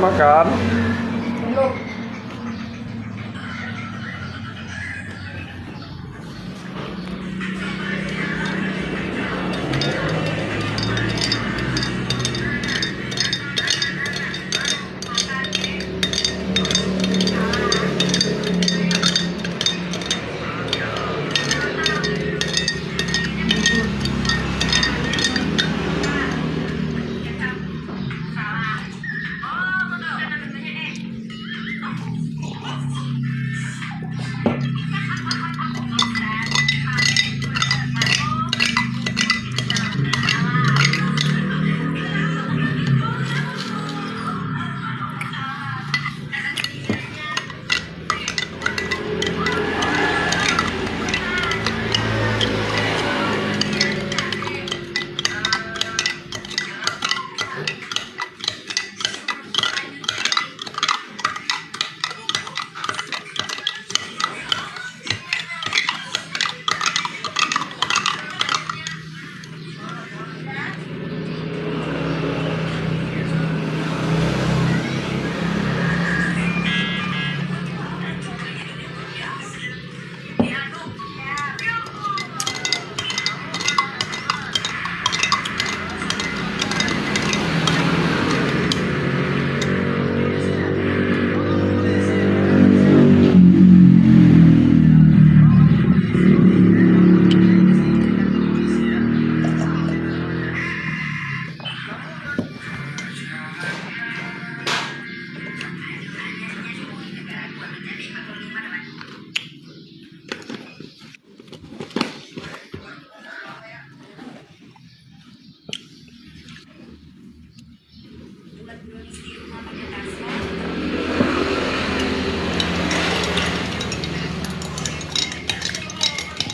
makan? Belum.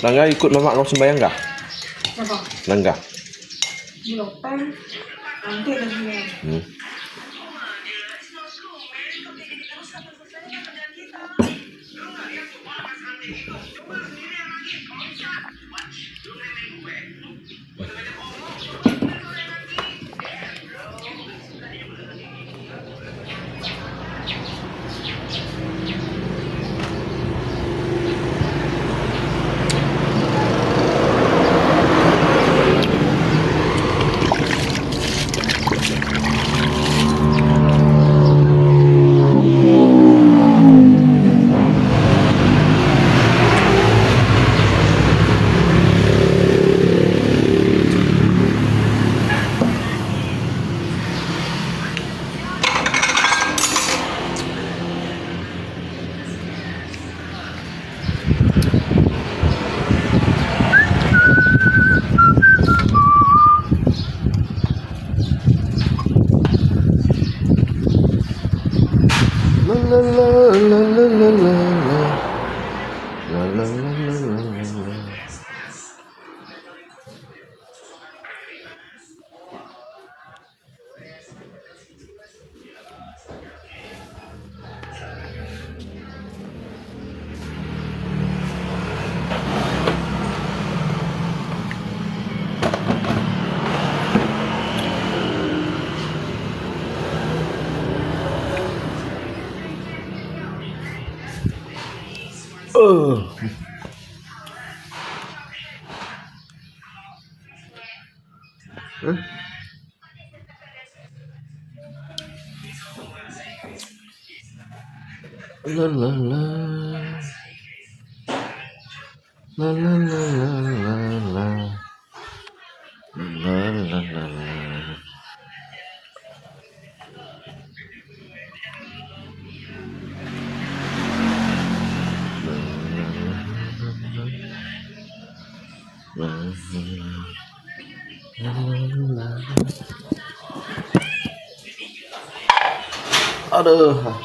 Nangga ikut mama mau sembahyang nggak? Apa? Nangga. Belum. Nanti lagi. La la la la la la la la la la la la. La la la la la la la la la la la la. Aduh.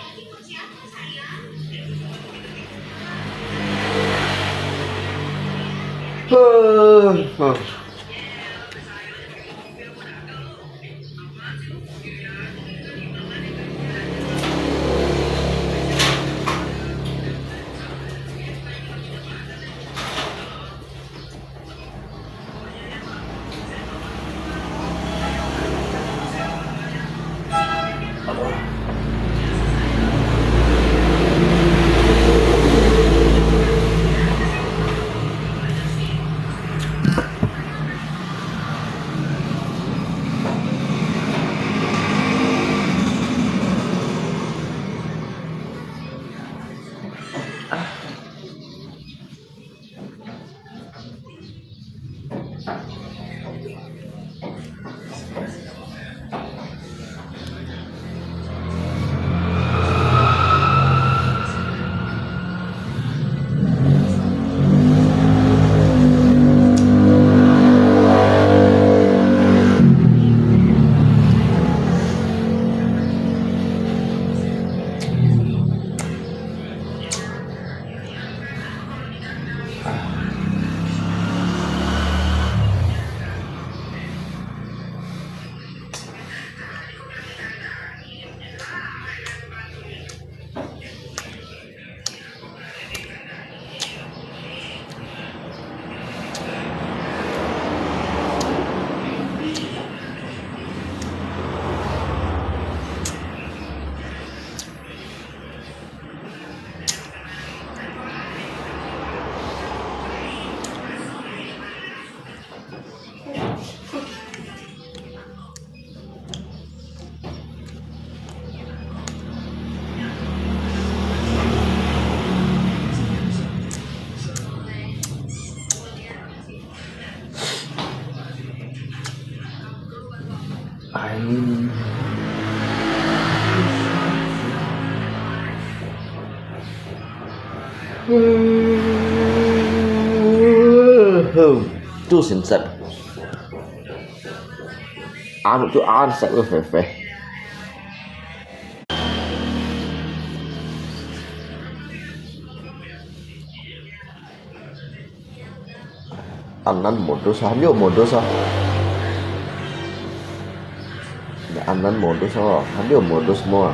chú xin sạch ăn một chút ăn sạch với phê phê ăn modus aja modus ăn modus aja modus semua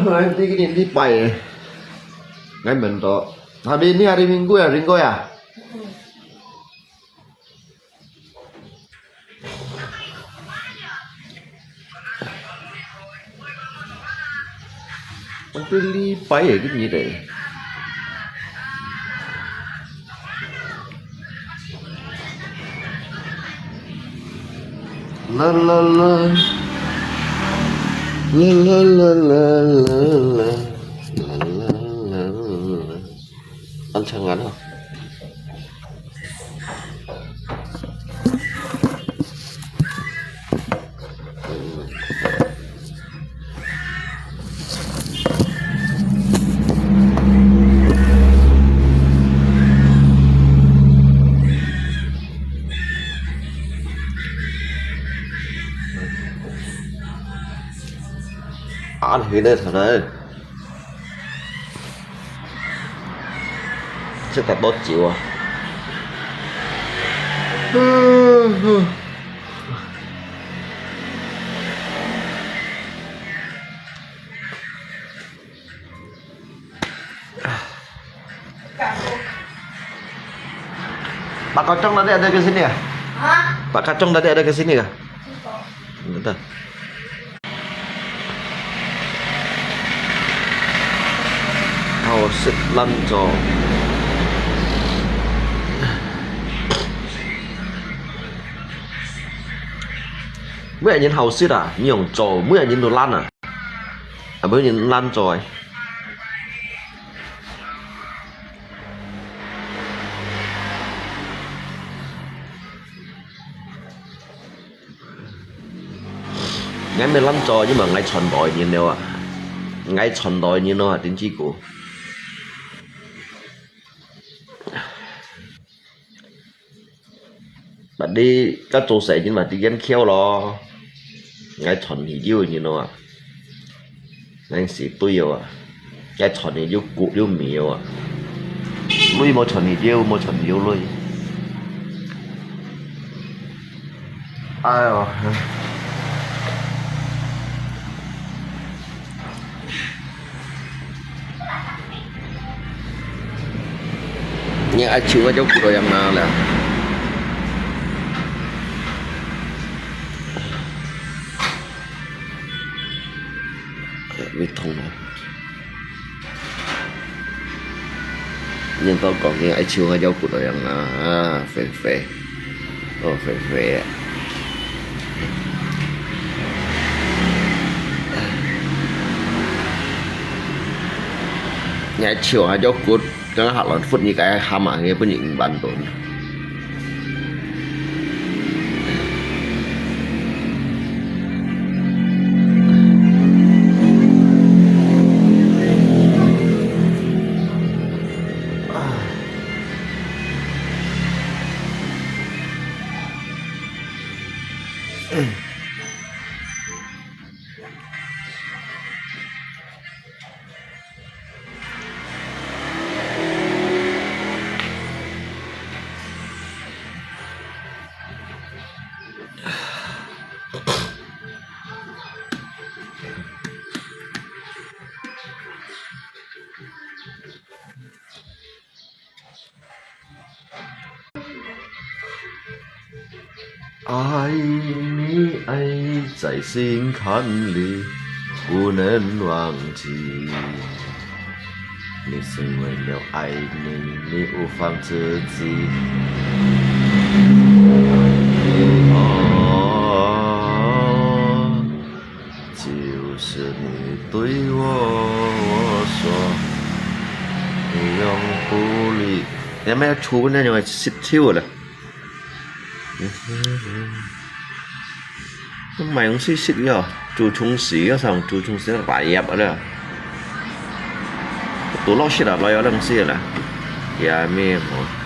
nanti gini di pai ngai bentuk hari ini hari Minggu ya Ringo ya nanti di pai ya gini deh la la la la la la la la la la ăn chẳng ngắn không ăn thì đây thật đấy chắc là tốt chịu à Pak Kocong tadi ada ke sini ya? Hah? Pak Kacong tadi ada ke sini kah? Bentar. Hào sức lăn trò mấy anh nhìn hào sức à? Nhiều trò mấy anh nhìn đồ lăn à? À mấy nhìn lăn trò ngay mình lăn trò nhưng mà ngay tròn đòi nhìn đâu à? Ngay tròn đòi nhìn đâu à? Tính chi của bạn đi các chỗ sẽ nhưng mà đi game khéo lo ngay chuẩn thì yêu như nó à ngay sĩ tôi yêu à ngay chuẩn thì yêu cụ yêu miêu à lui một chuẩn thì yêu một chuẩn yêu lui ai à nhưng ai chịu cái chỗ cụ rồi em nào là bị thông rồi nhưng tao còn nghe ai chưa hay dấu của đội ăn phê phê phê phê nhà chiều hay dấu của cái hạt lợn phút như cái ham mà nghe có những bản tổn爱你爱在心坎里，不能忘记。你是为了爱你，你无放自己。哦，就是你对我说永不离。em mấy chú bên đây nhưng mà xịt chiêu rồi. Mày không xịt xịt nhở? Chú chung xí á sao? Chú chung xí là phải dẹp ở đây. Tủ lo xịt à? Lo ở đằng xí là. Dạ mẹ mà.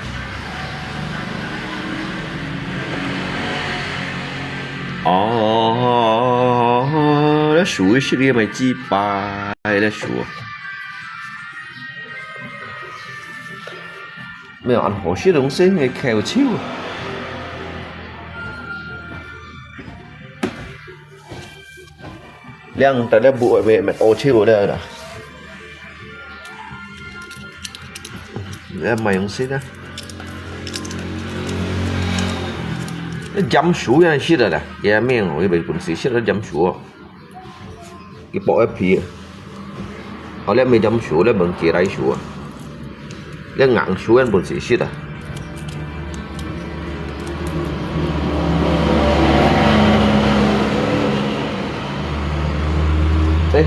Nó sủi xịt đi mày chi bài nó sủi. Mày ăn hổ xịt đúng xí ngay khéo chiêu. Liang tại đây bụi về mẹ ô chiêu ở đây nè. Em mày không xịt á. Nó dám sủi anh xịt rồi nè. Dạ miệng rồi bị cũng xịt nó dám sủi. Cái bộ ép phì. Họ lấy mày dám sủi lấy bằng kia đấy sủi. Lấy ngặng sủi anh cũng xịt à. Đấy.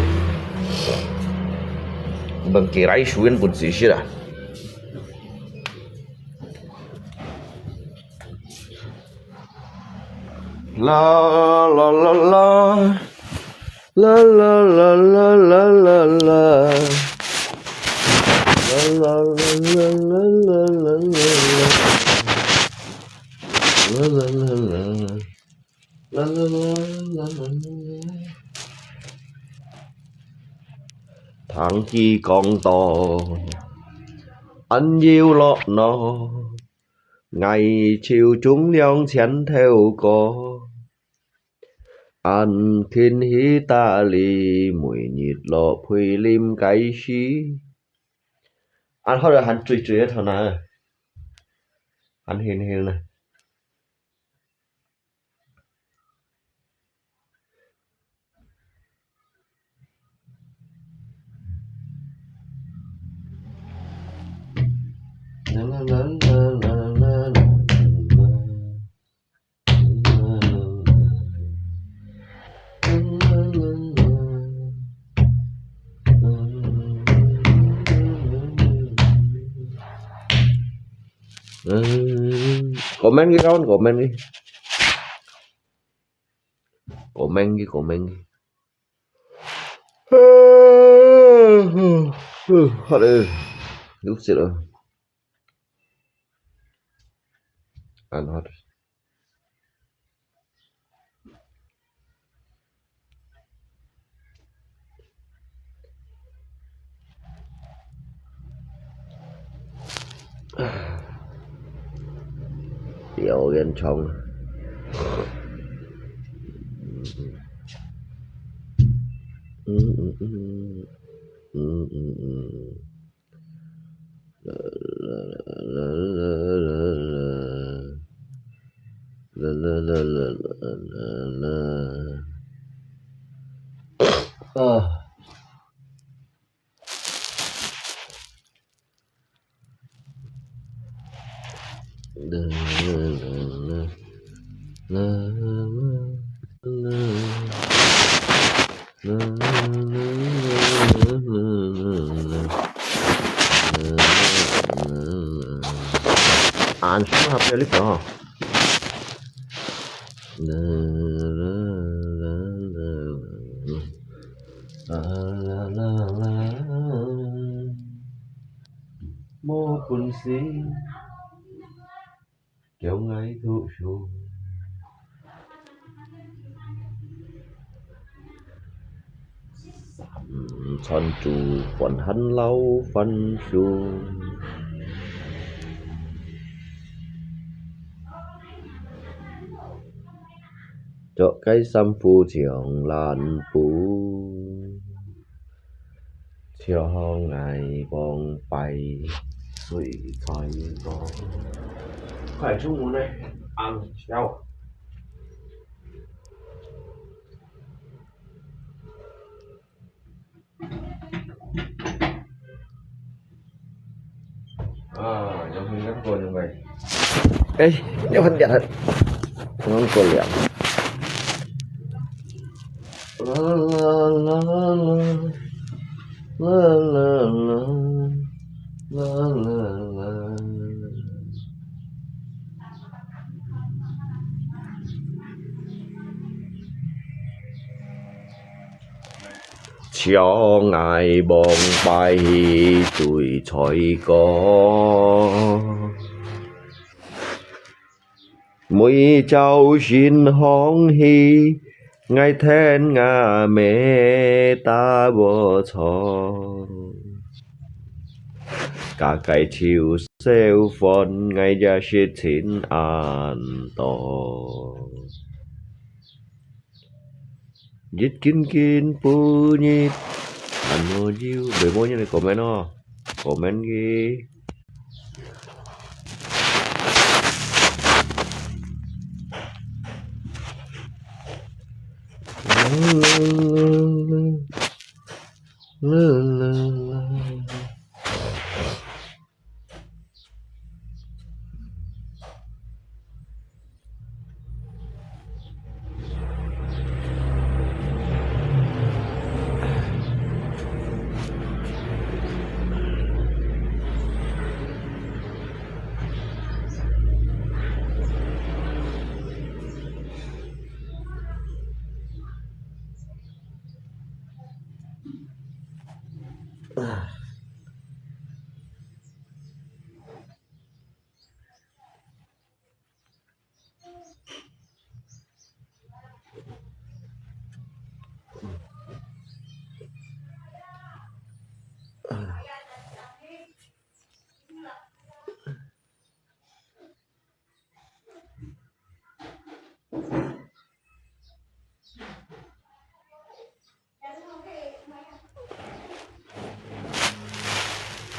Bằng kia đấy sủi anh cũng xịt à. La la la la la la la la la la la la la la la la la la. Tháng chi con to anh yêu lọ nó ngày chiều chúng nhau chén theo có anh thiên hí ta li mùi nhịt lọ phui lim cái xí anh hỏi là hắn truy truy thôi nè anh hiền hiền này la la la la la la. Comment cái con comment đi comment đi hết rồi lúc xịt rồi ăn hết điều bên trong anh xuống học clip đó mô quân sĩ kéo ngay thụ xuống son chủ còn hắn lâu phân xuống cho cái xăm phu trường làn phú cho ngày bong bay suy thoái có phải chung muốn đây ăn nhau giống như các con như vậy ê nếu phân biệt thật không còn liệu La la la la la la la la. Cho ngài bồng bay tuổi trời có mỗi cháu xin hong hi ngài then ngà mẹ ta bố cho cả cái chiều xeo phone ngài ra sẽ tin an to Jit kin punyit ano jiu bemonya nih komen oh komen gi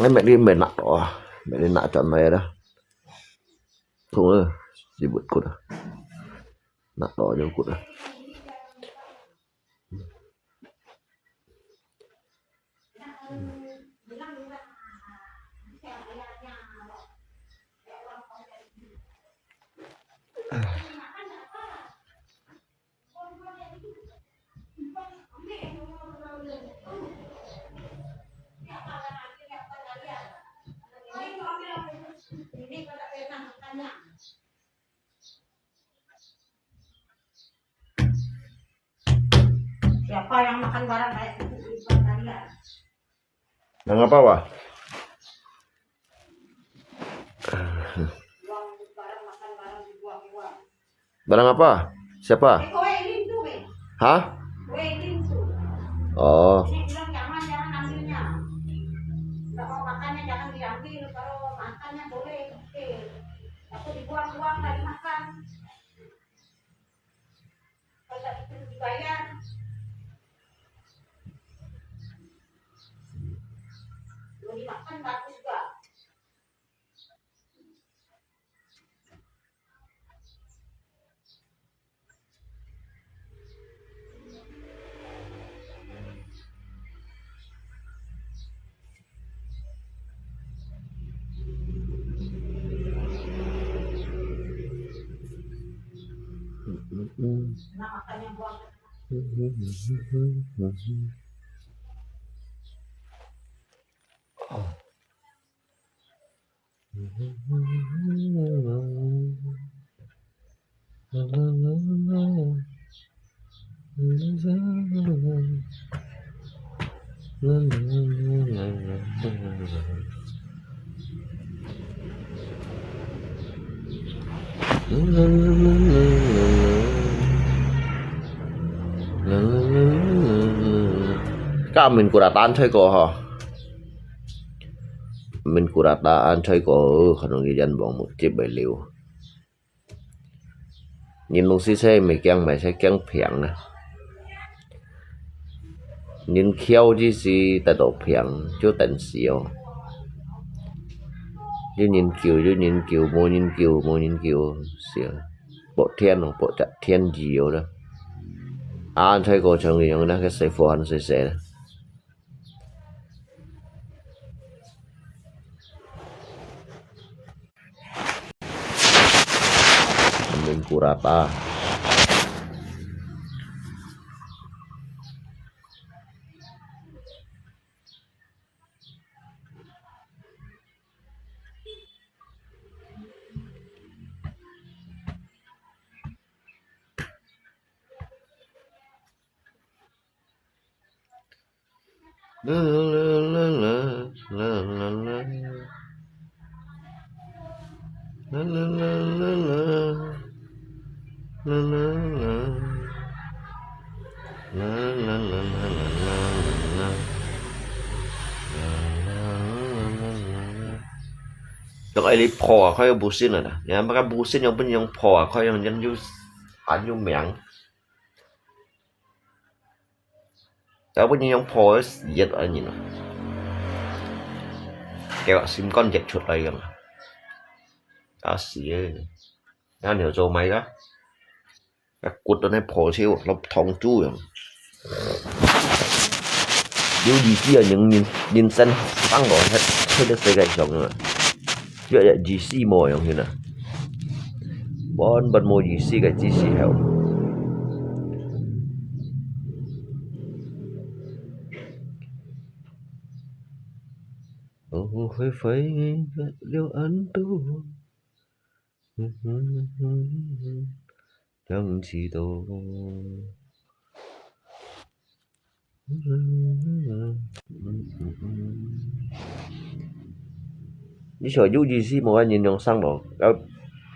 Mẹ đi mẹ nặng đó mẹ đi nặng chọn mẹ đó không ơi gì bụt cút à nặng đó cho cút à Siapa yang makan barang kayak gitu kalian? Nang apa wah Buang barang, makan barang, dibuang-buang. barang apa siapa Kowe ini tuh, hah kowe ini tuh. oh Ini bilang jangan ambilnya. Nggak mau makannya jangan diambil, kalau makannya boleh. Oke. Aku dibuang-buang nggak dimakan. Kalau nggak disuruh dibayar. Belum dimakan bagus juga. Nah, makannya buang. Các mình kurataan chơi ko ha mình kurataan chơi ko khanong ijan bong một chip bảy liu nhìn lông xí xe mày sẽ keng phiang nè nhìn khéo chứ gì tại độ phiang chú tận xíu chứ nhìn kiều mô nhìn kiều xíu bộ chặt thiên diệu đó anh chơi ko chẳng người nó cái xe phô anh xe mình kurata La la la la la la la la la la la la la la la la la. Dok ai li poเขายังbusin ada. Ya mereka busin yang pun yang poเขาyang yu an yu miang. Tapi pun yang po giật ở nhìn. Kẹo sim con giật chuột lại gần. Đó xì. Nó hiểu cho mày đó. Các cút nó po siêu nó thong chu rồi. Điều gì kia những nhìn xanh tăng rồi hết. Hết được xây cái xong rồi. Chuyện là GC mồi không hiểu nè. Bọn mồi GC cái GC heo. Phơi phơi liêu ấn tu chẳng chỉ đâu你说有意思冇？人用生咯，有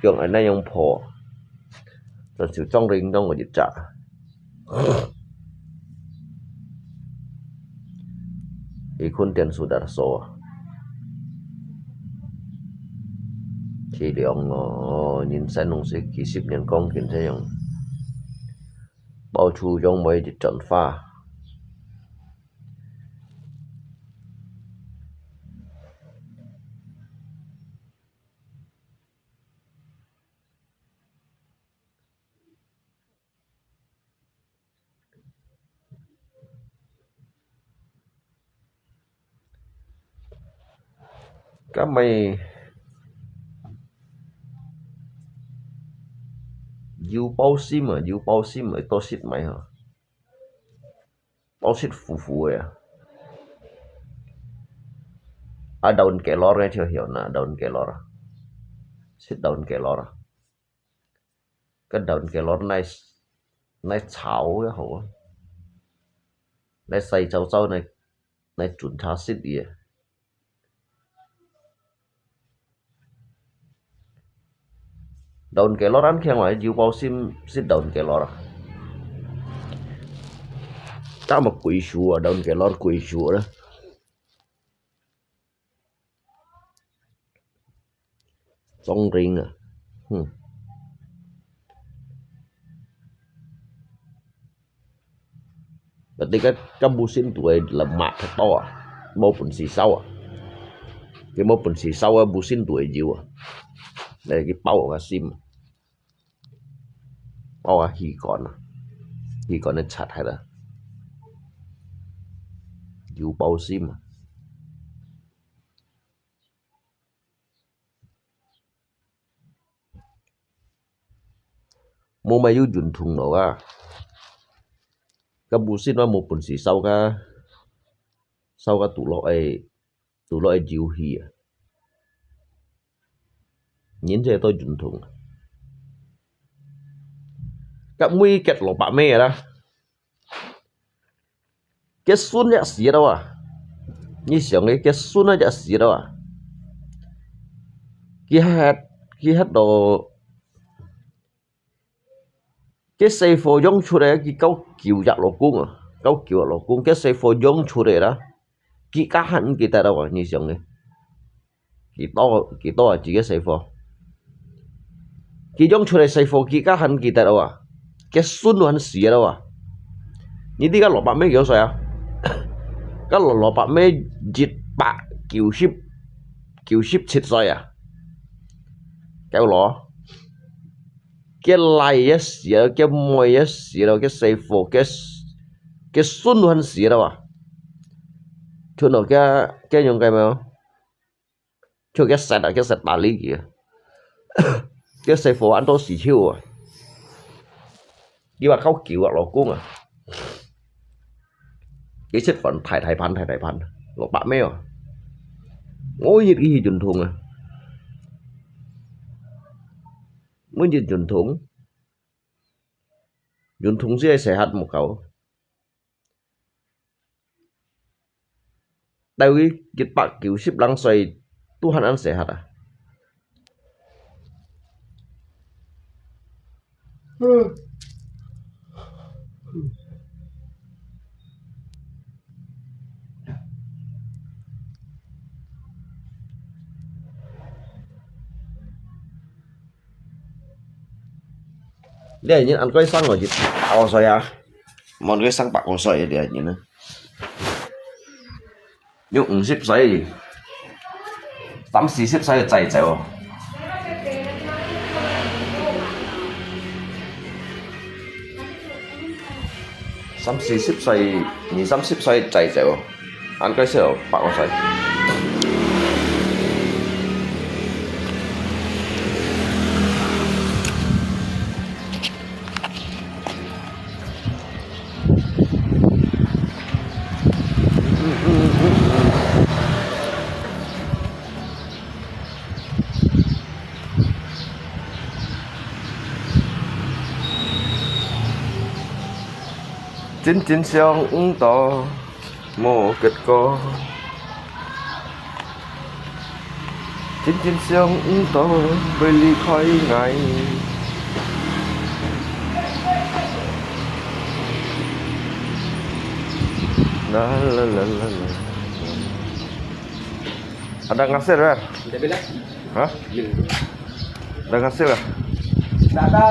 用人那用破，就是装人当我就炸。Ikun Tian Sudarso Chỉ lượng nhìn sang nông sĩ kỳ xếp nhân công kiến thế dùng bao chu trong mấy dịch trận pha các mày yêu bao sim mà to xịt mày hả bao xịt phù à daun kelor nghe chưa hiểu nè daun kelor xịt daun kelor cái daun kelor này này chảo cái hổ này xay cháo này chuẩn thá xịt gì daun kelor ăn khen lại yêu bao sim xịt daun kelor ta mà quỷ chùa daun kelor quỷ chùa đó trong riêng à berarti cái busin tuổi là mạ thật to à mau pun xì sau à cái mau pun xì sau à busin tuổi nhiều à đây cái bao cái sim bao cái hi còn nó chặt hay là nhiều bao sim à mua mấy yêu chuẩn thùng nào à cái busin nó một pun xì sau cái tụ loại nhiều hi à nhìn thấy tôi chuẩn thùng cái mũi kẹt lỗ bạ mê đó cái xuân nhá xí đâu à như想cái xuân nó nhá xí đâu à cái hát đồ cái xây phô giống出来cái câu kiểu giặc lỗ cung à câu kiểu lỗ cung cái xây phô giống出来đó cái cá hẳn cái ta đâu à như想cái to à chỉ cái xây phô cái giống出来xây phô cái cá hẳn cái ta đâu à cái xuân nó hẳn xí đâu à như đi cái lỗ bạc mấy kiểu sao à cái lỗ bạc mấy dịch bạc kiểu ship chết rồi à cái lỗ cái lai á xí cái môi á xí đâu cái xây phô cái xuân nó hẳn xí đâu à cho nó cái dùng cái mà cho cái sẹt bà lý kìa cái xây phô ăn to xì chiêu à đi vào khâu kiểu lỗ cung à cái chất phận thải pan lỗ bạ mèo ngồi như cái gì chuẩn thùng à mới như chuẩn thùng sẽ hạt một khẩu Tapi kita cứu ship langsung Tuhan an sehat à. Dia ini ăn cái sang rồi chị. Ao xoay à. Món cái sang bạc con xoay dia ini nữa. Yung ship xoay. 30-40歲嘅仔仔喎，30-40歲，20-30歲仔仔喎，應該先有8個歲。Chính chính相五道無結果，chính chính相五道會離開愛。La la la la la. Ada ngasir ya? Tidak bela. Hah? Ada ngasir ya? Tidak ada.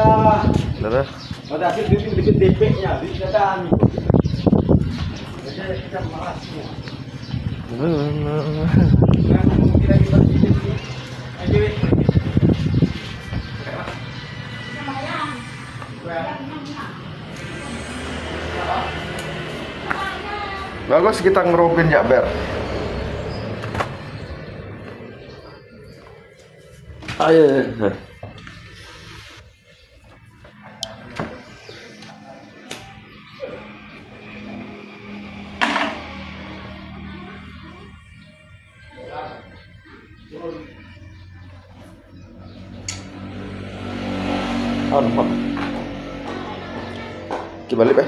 Tidak ada. Ada hasil bikin DP-nya, bikin data nih. Jadi kita malas semua. Nah, mungkin lagi bikin ini. Ayo. Bagus kita ngerupin ya Ber. Ayo. Coba lihat